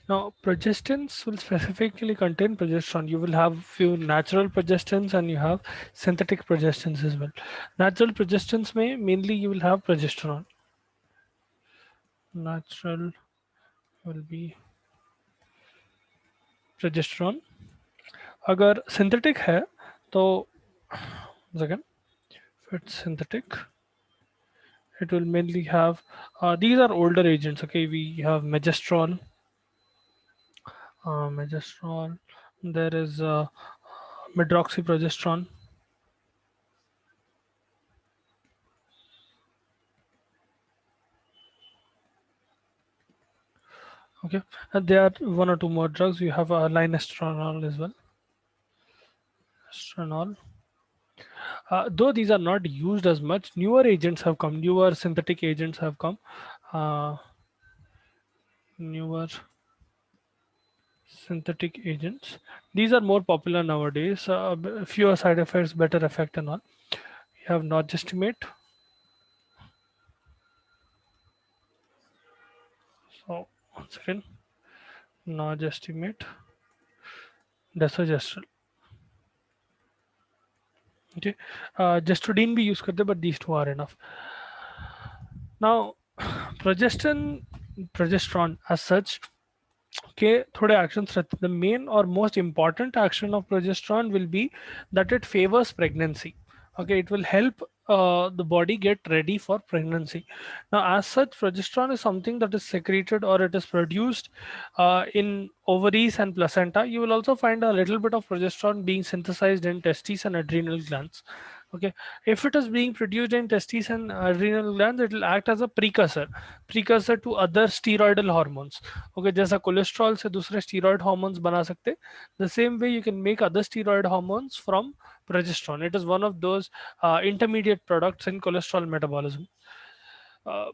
Now, progestins will specifically contain progesterone. You will have few natural progestins and you have synthetic progestins as well. Natural progestins may mainly you will have progesterone. Natural will be progesterone. अगर synthetic है तो again, if it's synthetic, it will mainly have these are older agents. Okay, we have megestrol, megestrol. There is medroxyprogesterone. Okay, and there are one or two more drugs. You have linestranol as well. Stranol. Though these are not used as much, newer agents have come. Newer synthetic agents have come. Uh, Newer synthetic agents. These are more popular nowadays. Fewer side effects, better effect, and all. You have norgestimate. So once again, norgestimate, desogestrel. Okay, gestodine भी use करते, but these two are enough. Now, progesterone as such के थोड़े actions रहते. The main or most important action of progesterone will be that it favors pregnancy. Okay, it will help the body get ready for pregnancy. Now, as such, progesterone is something that is secreted or it is produced in ovaries and placenta. You will also find a little bit of progesterone being synthesized in testes and adrenal glands. Okay, if it is being produced in testes and adrenal glands, it will act as a precursor to other steroidal hormones. Okay, जैसा cholesterol से दूसरे steroid hormones बना सकते, the same way you can make other steroid hormones from progesterone. It is one of those intermediate products in cholesterol metabolism.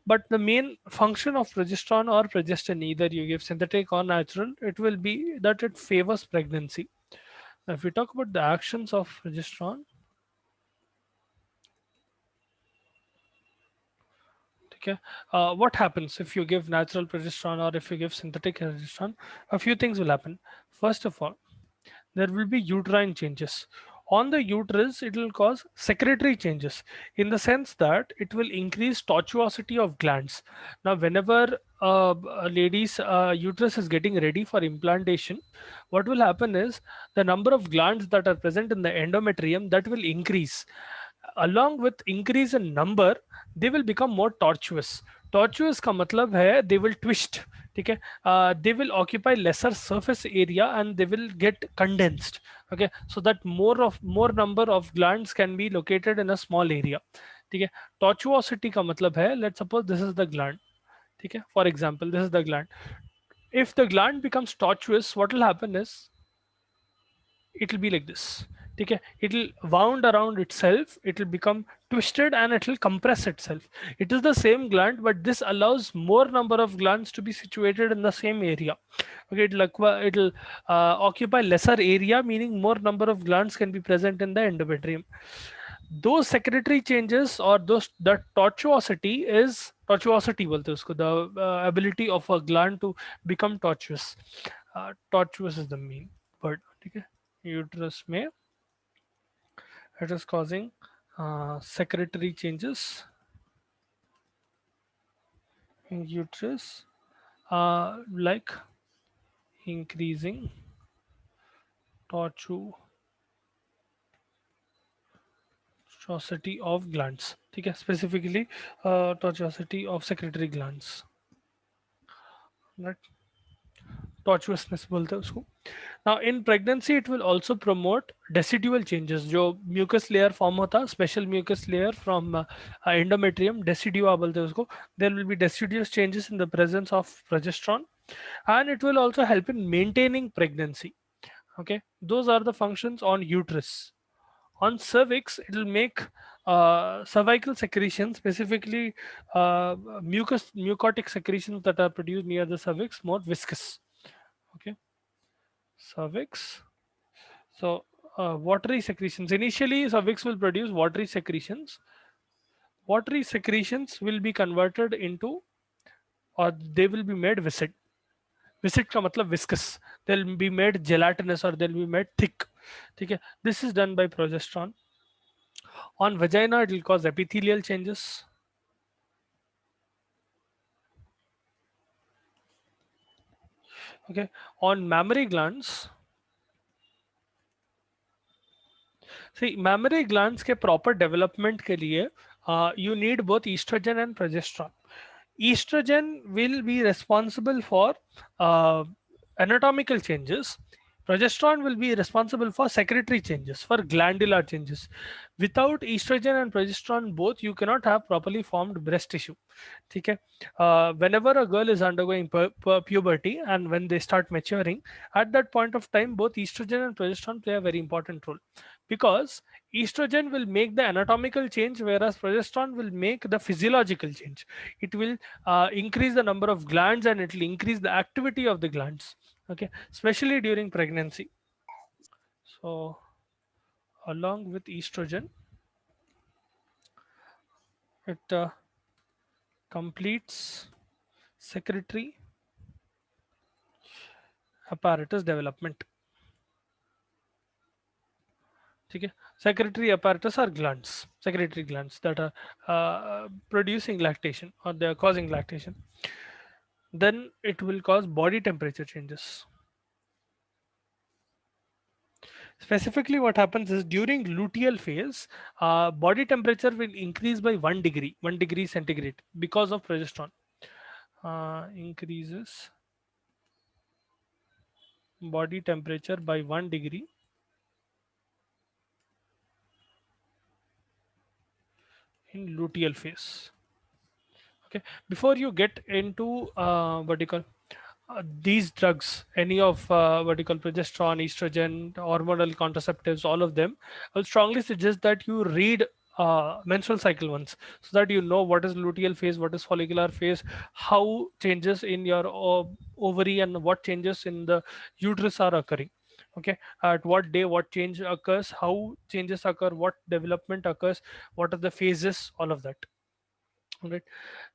But the main function of progesterone or progestin, either you give synthetic or natural, it will be that it favors pregnancy. Now, if we talk about the actions of progesterone, okay, what happens if you give natural progesterone or if you give synthetic progesterone? A few things will happen. First of all, there will be uterine changes. On the uterus, it will cause secretory changes in the sense that it will increase tortuosity of glands. Now, whenever a lady's uterus is getting ready for implantation, what will happen is the number of glands that are present in the endometrium that will increase. Along with increase in number, they will become more tortuous. Tortuous का मतलब है they will twist. ठीक है, they will occupy lesser surface area and they will get condensed. Okay, so that more number of glands can be located in a small area. ठीक है, tortuosity का मतलब है, let's suppose this is the gland. ठीक है, for example this is the gland. If the gland becomes tortuous, what will happen is it will be like this. Okay, it will wound around itself, it will become twisted and it will compress itself. It is the same gland, but this allows more number of glands to be situated in the same area. Okay, it'll occupy lesser area, meaning more number of glands can be present in the endometrium. Those secretory changes or those the tortuosity बोलते हैं उसको, the ability of a gland to become tortuous. Tortuous is the main word. ठीक है, uterus में it is causing secretory changes in uterus, like increasing tortuosity of glands. ठीक है, specifically tortuosity of secretory glands, right? Tortuousness बोलते हैं उसको. Now in pregnancy it will also promote decidual changes. जो mucus layer form होता, special mucus layer from endometrium, decidua बोलते हैं उसको. There will be deciduous changes in the presence of progesterone, and it will also help in maintaining pregnancy. Okay, those are the functions on uterus. On cervix, it will make cervical secretions, specifically mucotic secretions that are produced near the cervix, more viscous. Okay, cervix. So watery secretions. Initially, cervix will produce watery secretions. Watery secretions will be converted into, or they will be made viscid. Viscid का मतलब viscous, they will be made gelatinous और they will be made thick, ठीक है. This is done by progesterone. On vagina, it will cause epithelial changes. Okay. On mammary glands, see, mammary glands के proper development के लिए you need both estrogen and progesterone. Estrogen will be responsible for uh, anatomical changes. Progesterone will be responsible for secretory changes, for glandular changes. Without estrogen and progesterone both, you cannot have properly formed breast tissue. Okay. Whenever a girl is undergoing puberty and when they start maturing, at that point of time, both estrogen and progesterone play a very important role, because estrogen will make the anatomical change, whereas progesterone will make the physiological change. It will increase the number of glands and it will increase the activity of the glands. Okay, especially during pregnancy. So, along with estrogen, it completes secretory apparatus development. Okay, secretory apparatus are glands, secretory glands that are producing lactation or they are causing lactation. Then it will cause body temperature changes. Specifically, what happens is during luteal phase, body temperature will increase by 1 degree, 1 degree centigrade, because of progesterone. Increases body temperature by 1 degree in luteal phase. Okay, before you get into what do you call these drugs, any of what do you call progesterone, estrogen, hormonal contraceptives, all of them, I would strongly suggest that you read menstrual cycle ones, so that you know what is luteal phase, what is follicular phase, how changes in your ovary and what changes in the uterus are occurring. Okay, at what day what change occurs, how changes occur, what development occurs, what are the phases, all of that. Right.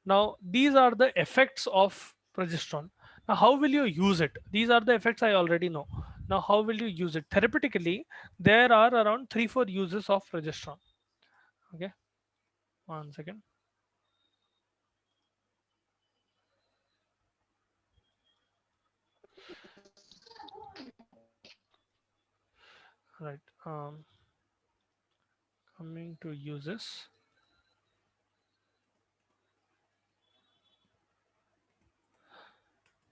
Now, these are the effects of progesterone. Now, how will you use it? These are the effects I already know. Now, how will you use it? Therapeutically, there are around 3 4 uses of progesterone. Okay, one second. Right. Coming to uses.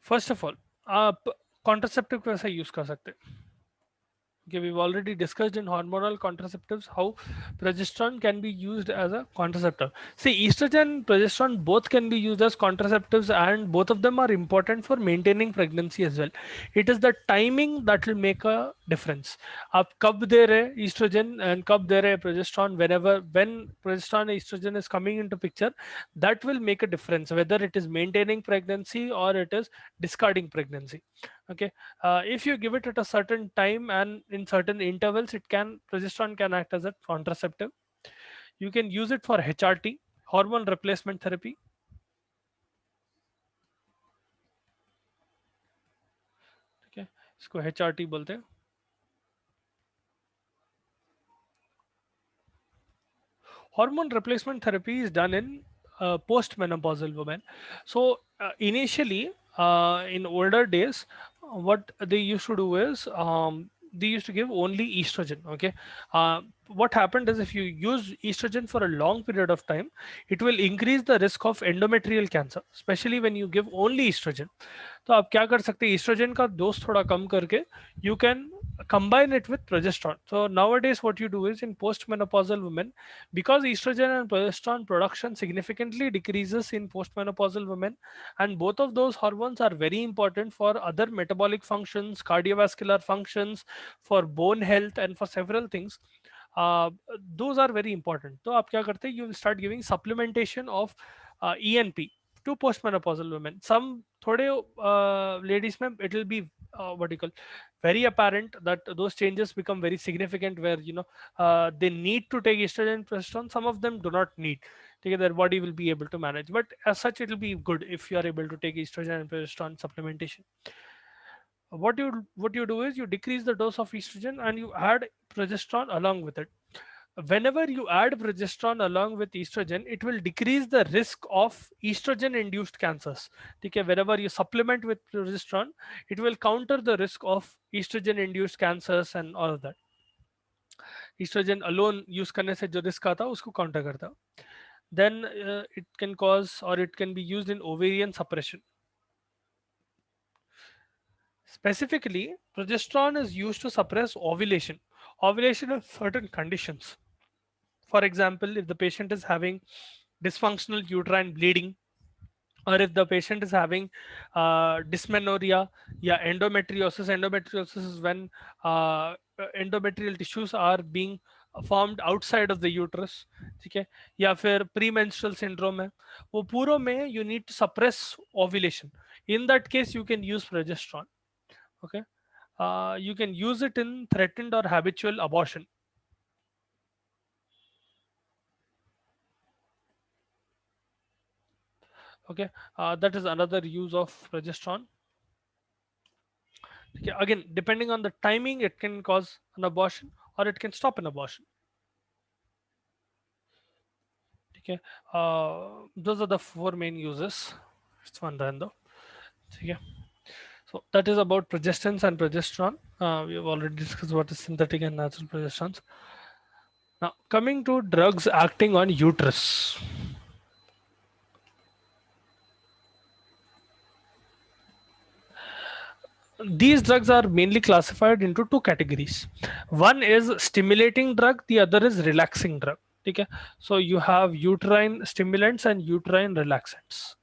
First of all, आप contraceptive कैसे use कर सकते हैं? Okay, we've already discussed in hormonal contraceptives how progesterone can be used as a contraceptive. See, estrogen and progesterone both can be used as contraceptives, and both of them are important for maintaining pregnancy as well. It is the timing that will make a difference. आप कब दे रहे estrogen and कब दे रहे progesterone, when progesterone and estrogen is coming into picture, that will make a difference whether it is maintaining pregnancy or it is discarding pregnancy. Okay, if you give it at a certain time and in certain intervals, it can progesterone can act as a contraceptive. You can use it for HRT, hormone replacement therapy. Okay, इसको HRT बोलते हैं. Hormone replacement therapy is done in postmenopausal women. So initially, in older days, what they used to do is they used to give only estrogen. Okay, what happened is if you use estrogen for a long period of time, it will increase the risk of endometrial cancer, especially when you give only estrogen. तो आप क्या कर सकते हैं, oestrogen का dose थोड़ा कम करके you can combine it with progesterone. So nowadays what you do is in postmenopausal women, because estrogen and progesterone production significantly decreases in postmenopausal women, and both of those hormones are very important for other metabolic functions, cardiovascular functions, for bone health, and for several things. uh, those are very important. तो आप क्या करते हैं, you will start giving supplementation of ENP to postmenopausal women. Some थोड़े ladies में it will be what do you call, very apparent, that those changes become very significant, where they need to take estrogen and progesterone. Some of them do not need. Okay, their body will be able to manage, but as such it will be good if you are able to take estrogen and progesterone supplementation. What you do is you decrease the dose of estrogen and you add progesterone along with it. Whenever you add progesterone along with estrogen, it will decrease the risk of estrogen induced cancers. Okay, whenever you supplement with progesterone, it will counter the risk of estrogen induced cancers and all of that. Estrogen alone use करने से जो risk आता है उसको counter करता है. Then it can cause, or it can be used in ovarian suppression. Specifically, progesterone is used to suppress ovulation. Ovulation of certain conditions. For example, if the patient is having dysfunctional uterine bleeding, or if the patient is having dysmenorrhea, yeah, endometriosis. Endometriosis is when endometrial tissues are being formed outside of the uterus. ठीक है, या फिर premenstrual syndrome है, वो पूरों में you need to suppress ovulation. In that case you can use progesterone. Okay, you can use it in threatened or habitual abortion. Okay, that is another use of progesterone. Okay, again, depending on the timing, it can cause an abortion or it can stop an abortion. Okay, those are the four main uses. It's one random. Okay, so that is about progestins and progesterone. We have already discussed what is synthetic and natural progesterones. Now, coming to drugs acting on uterus. These drugs are mainly classified into two categories. One is stimulating drug, the other is relaxing drug. Okay, so you have uterine stimulants and uterine relaxants.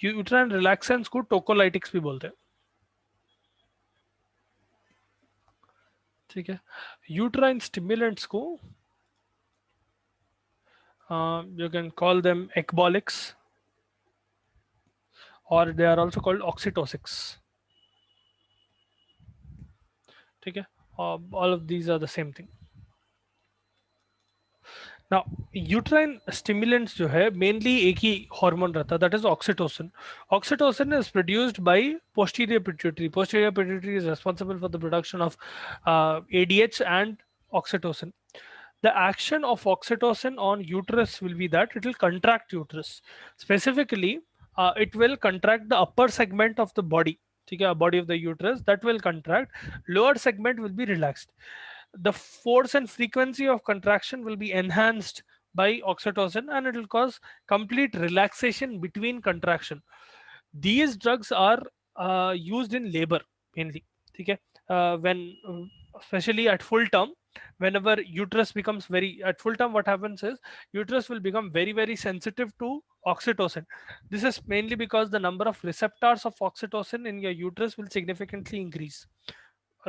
Uterine relaxants को tocolytics भी बोलते हैं. ठीक है, uterine stimulants को you can call them ecbolics, or they are also called oxytocics. ठीक है, all of these are the same thing. Now, uterine stimulants जो है मेनली एक ही हार्मोन रहता है, that is oxytocin. Oxytocin is produced by posterior pituitary. Posterior pituitary is responsible for the production of ADH and oxytocin. The action of oxytocin on uterus will be that it will contract uterus. Specifically, it will contract the upper segment of the body. ठीक है, body of the uterus that will contract. Lower segment will be relaxed. The force and frequency of contraction will be enhanced by oxytocin, and it will cause complete relaxation between contraction. These drugs are used in labor mainly. Okay, when especially at full term, whenever uterus becomes very at full term, what happens is uterus will become very sensitive to oxytocin. This is mainly because the number of receptors of oxytocin in your uterus will significantly increase.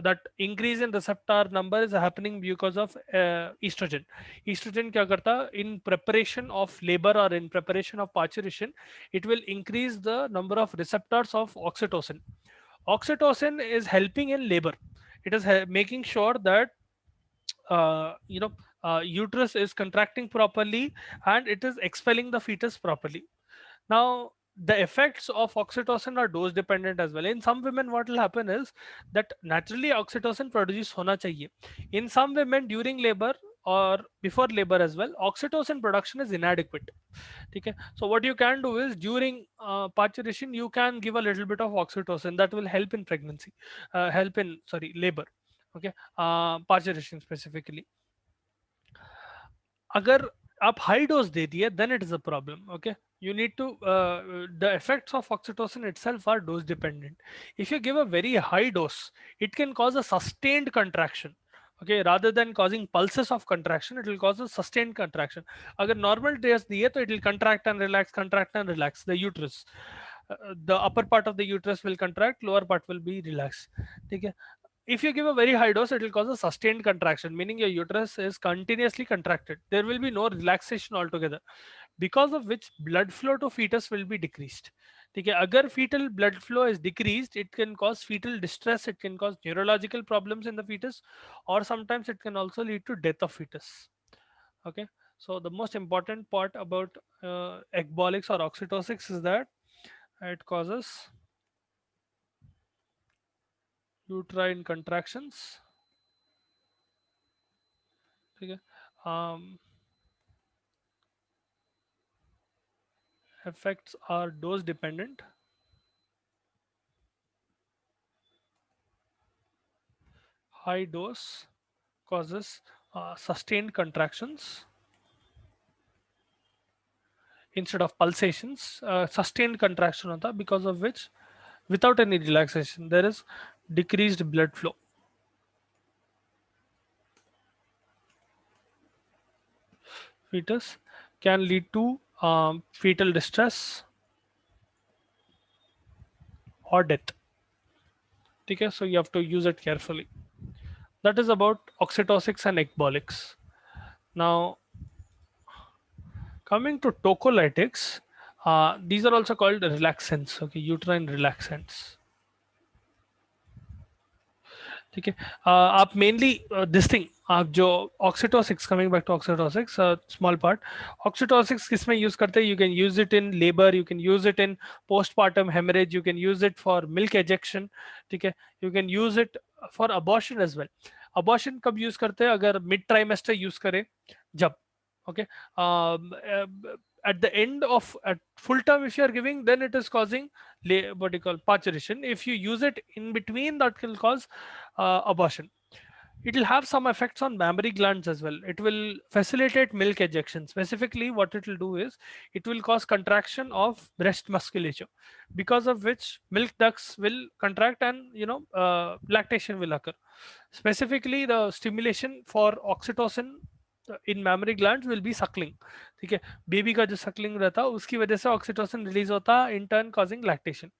That increase in receptor number is happening because of estrogen. Estrogen क्या करता, in preparation of labor or in preparation of parturition, it will increase the number of receptors of oxytocin. Oxytocin is helping in labor. It is making sure that uterus is contracting properly and it is expelling the fetus properly. Now, the effects of oxytocin are dose dependent as well. In some women, what will happen is that naturally oxytocin produce hona chahiye. In some women during labor or before labor as well, oxytocin production is inadequate. Okay, so what you can do is during parturition, you can give a little bit of oxytocin that will help in pregnancy, help in sorry labor. Okay, parturition specifically. अगर आप high dose दे दिए then it is a problem. Okay, you need to the effects of oxytocin itself are dose dependent. If you give a very high dose, it can cause a sustained contraction. Okay, rather than causing pulses of contraction, it will cause a sustained contraction. अगर normal dose दिए तो it will contract and relax the uterus. The upper part of the uterus will contract, lower part will be relaxed. ठीक है, If you give a very high dose, it will cause a sustained contraction, meaning your uterus is continuously contracted. There will be no relaxation altogether, because of which blood flow to fetus will be decreased. ठीक है, अगर fetal blood flow is decreased, it can cause fetal distress, it can cause neurological problems in the fetus, or sometimes it can also lead to death of fetus. Okay, so the most important part about ecbolics or oxytocics is that it causes uterine contractions. ठीक है, effects are dose dependent. High dose causes sustained contractions instead of pulsations. Sustained contraction hota, because of which without any relaxation there is decreased blood flow. Fetus can lead to fetal distress or death. Okay, so you have to use it carefully. That is about oxytocics and ecbolics. Now, coming to tocolytics, these are also called relaxants. Okay, uterine relaxants. ठीक है, आप mainly this thing, आप जो oxytocics, coming back to oxytocics, small part, oxytocics किस में use करते हैं? You can use it in labour, you can use it in postpartum haemorrhage, you can use it for milk ejection. ठीक है, you can use it for abortion as well. Abortion कब use करते हैं? अगर mid trimester use करें, जब. Okay, at the end of at full term, if you are giving, then it is causing what you call parturition. If you use it in between, that will cause abortion. It will have some effects on mammary glands as well. It will facilitate milk ejection. Specifically, what it will do is it will cause contraction of breast musculature, because of which milk ducts will contract, and lactation will occur. Specifically, the stimulation for oxytocin in mammary glands will be suckling. ठीक है, baby का जो सक्लिंग रहता है उसकी वजह से oxytocin release होता है, in turn causing lactation.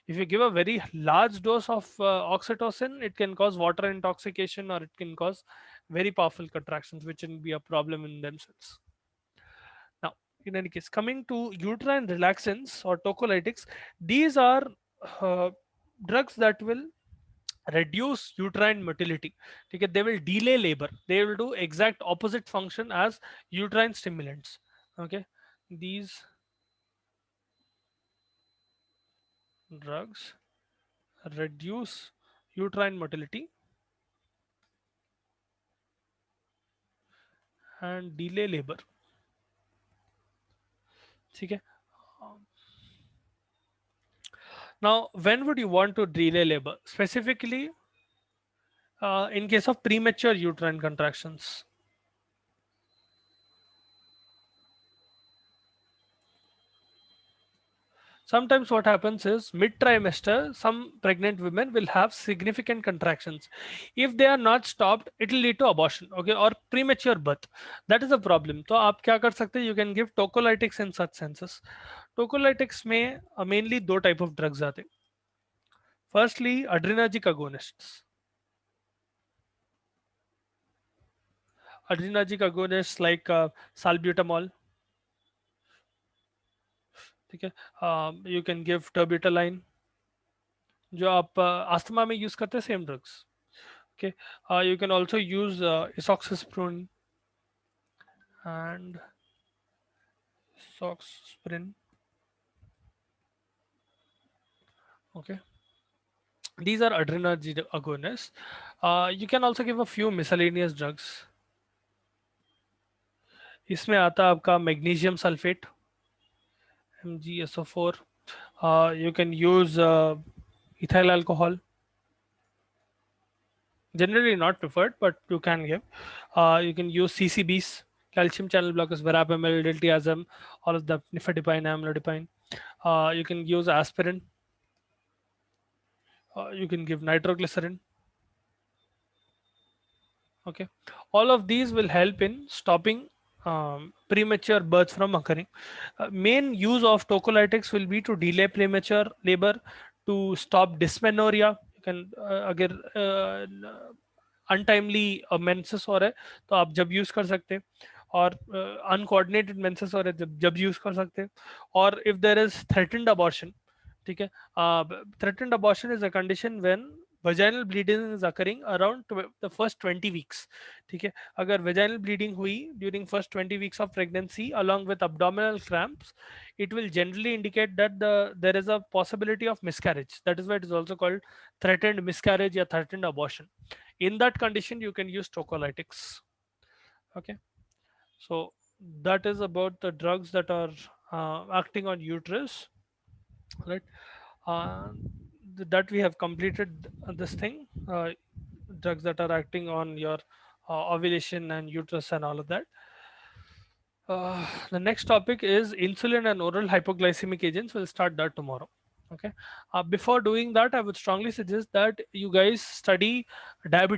If you give a very large dose of oxytocin, it can cause water intoxication, or it can cause very powerful contractions, which can be a problem in themselves. Now, in any case, coming to uterine relaxants or tocolytics, these are uh, drugs that will reduce uterine motility. Okay, they will delay labor, they will do exact opposite function as uterine stimulants. Okay, these drugs reduce uterine motility and delay labor. Okay, now when would you want to delay labor? Specifically, in case of premature uterine contractions. Sometimes what happens is mid trimester, some pregnant women will have significant contractions. If they are not stopped, it will lead to abortion, okay, or premature birth. That is a problem. So आप क्या कर सकते हैं? You can give tocolytics in such senses. Tocolytics में mainly दो type of drugs आते हैं. Firstly, adrenergic agonists. Adrenergic agonists like salbutamol. ठीक है, you can give terbutaline, जो आप अस्थमा में यूज करते हैं, same drugs. Okay, you can also use isoxaspirin and isoxaspirin. Okay, these are adrenergic agonists. You can also give a few miscellaneous drugs. इसमें आता है आपका magnesium sulfate, MgSO4. You can use ethyl alcohol. Generally not preferred, but you can give. You can use CCBs, calcium channel blockers, verapamil, diltiazem, all of the nifedipine, amlodipine. You can use aspirin. You can give nitroglycerin. Okay, all of these will help in stopping premature births from occurring. Main use of tocolytics will be to delay premature labor, to stop dysmenorrhea. Can अगर untimely menses हो रहा है तो आप जब use कर सकते हैं, और अनकोऑर्डिनेटेड मेंसेस हो रहे हैं जब यूज कर सकते हैं, और if there is threatened abortion, ठीक है, threatened abortion is a condition when vaginal bleeding is occurring around the first 20 weeks, ठीक है। अगर vaginal bleeding हुई during first 20 weeks of pregnancy along with abdominal cramps, it will generally indicate that there is a possibility of miscarriage. That is why it is also called threatened miscarriage or threatened abortion. In that condition you can use tocolytics. Okay, so that is about the drugs that are acting on uterus, right? uh, that we have completed this thing, drugs that are acting on your ovulation and uterus and all of that. The next topic is insulin and oral hypoglycemic agents. We'll start that tomorrow. Okay. Before doing that, I would strongly suggest that you guys study diabetes